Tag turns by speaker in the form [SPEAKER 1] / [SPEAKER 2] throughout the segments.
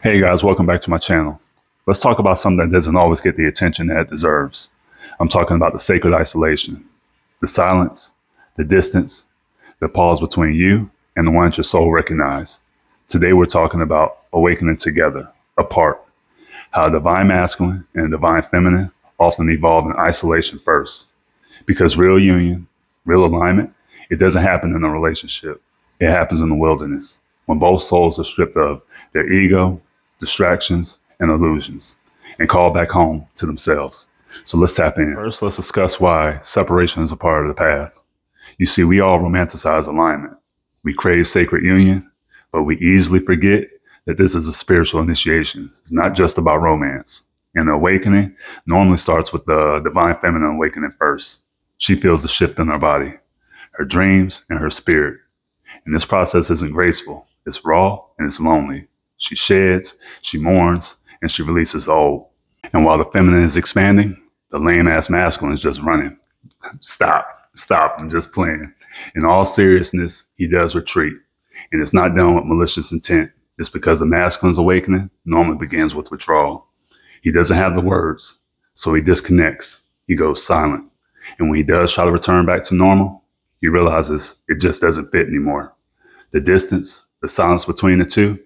[SPEAKER 1] Hey guys, welcome back to my channel. Let's talk about something that doesn't always get the attention that it deserves. I'm talking about the sacred isolation, the silence, the distance, the pause between you and the ones your soul recognized. Today we're talking about awakening together, apart, how divine masculine and divine feminine often evolve in isolation first. Because real union, real alignment, it doesn't happen in a relationship. It happens in the wilderness when both souls are stripped of their ego, distractions, and illusions and called back home to themselves. So let's tap in. First, let's discuss why separation is a part of the path. You see, we all romanticize alignment. We crave sacred union, but we easily forget that this is a spiritual initiation. It's not just about romance. And the awakening normally starts with the divine feminine awakening first. She feels the shift in her body, her dreams, and her spirit. And this process isn't graceful. It's raw and it's lonely. She sheds, she mourns, and she releases the old. And while the feminine is expanding, the lame-ass masculine is just running. Stop, I'm just playing. In all seriousness, he does retreat. And it's not done with malicious intent. It's because the masculine's awakening normally begins with withdrawal. He doesn't have the words, so he disconnects. He goes silent. And when he does try to return back to normal, he realizes it just doesn't fit anymore. The distance, the silence between the two,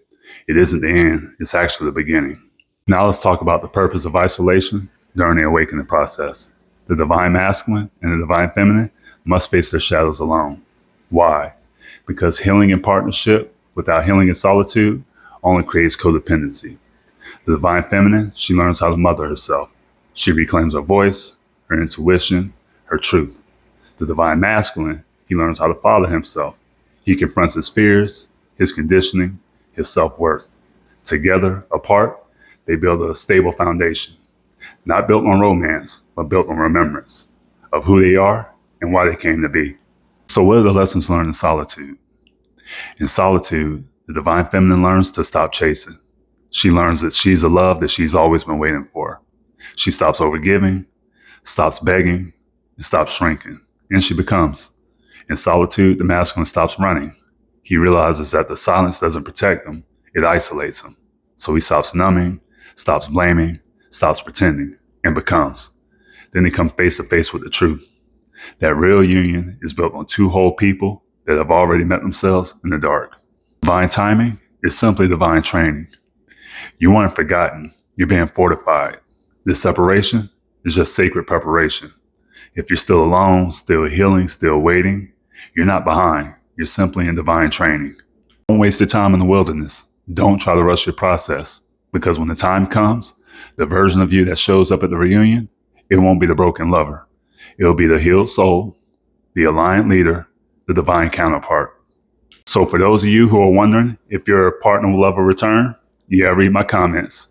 [SPEAKER 1] it isn't the end, it's actually the beginning. Now let's talk about the purpose of isolation during the awakening process. The divine masculine and the divine feminine must face their shadows alone. Why? Because healing in partnership without healing in solitude only creates codependency. The divine feminine, she learns how to mother herself. She reclaims her voice, her intuition, her truth. The divine masculine, he learns how to father himself. He confronts his fears, his conditioning, his self-worth. Together, apart, they build a stable foundation, not built on romance, but built on remembrance of who they are and why they came to be. So what are the lessons learned in solitude? In solitude, the divine feminine learns to stop chasing. She learns that she's the love that she's always been waiting for. She stops overgiving, stops begging, and stops shrinking. And she becomes. In solitude, the masculine stops running. He realizes that the silence doesn't protect him, it isolates him. So he stops numbing, stops blaming, stops pretending, and becomes. Then they come face to face with the truth. That real union is built on two whole people that have already met themselves in the dark. Divine timing is simply divine training. You aren't forgotten, you're being fortified. This separation is just sacred preparation. If you're still alone, still healing, still waiting, you're not behind. You're simply in divine training. Don't waste your time in the wilderness. Don't try to rush your process, because when the time comes, the version of you that shows up at the reunion, it won't be the broken lover. It'll be the healed soul, the aligned leader, the divine counterpart. So for those of you who are wondering if your partner will ever return, yeah, read my comments.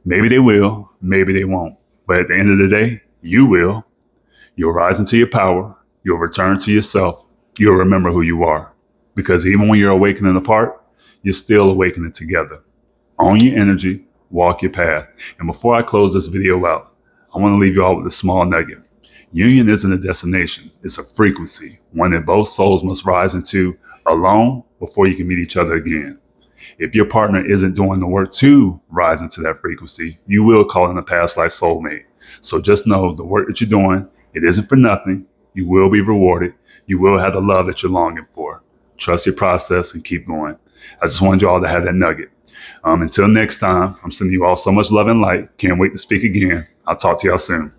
[SPEAKER 1] Maybe they will, maybe they won't. But at the end of the day, you will. You'll rise into your power. You'll return to yourself. You'll remember who you are. Because even when you're awakening apart, you're still awakening together. Own your energy, walk your path. And before I close this video out, I want to leave you all with a small nugget. Union isn't a destination, it's a frequency, one that both souls must rise into alone before you can meet each other again. If your partner isn't doing the work to rise into that frequency, you will call in a past life soulmate. So just know the work that you're doing, it isn't for nothing. You will be rewarded. You will have the love that you're longing for. Trust your process and keep going. I just wanted you all to have that nugget. Until next time, I'm sending you all so much love and light. Can't wait to speak again. I'll talk to y'all soon.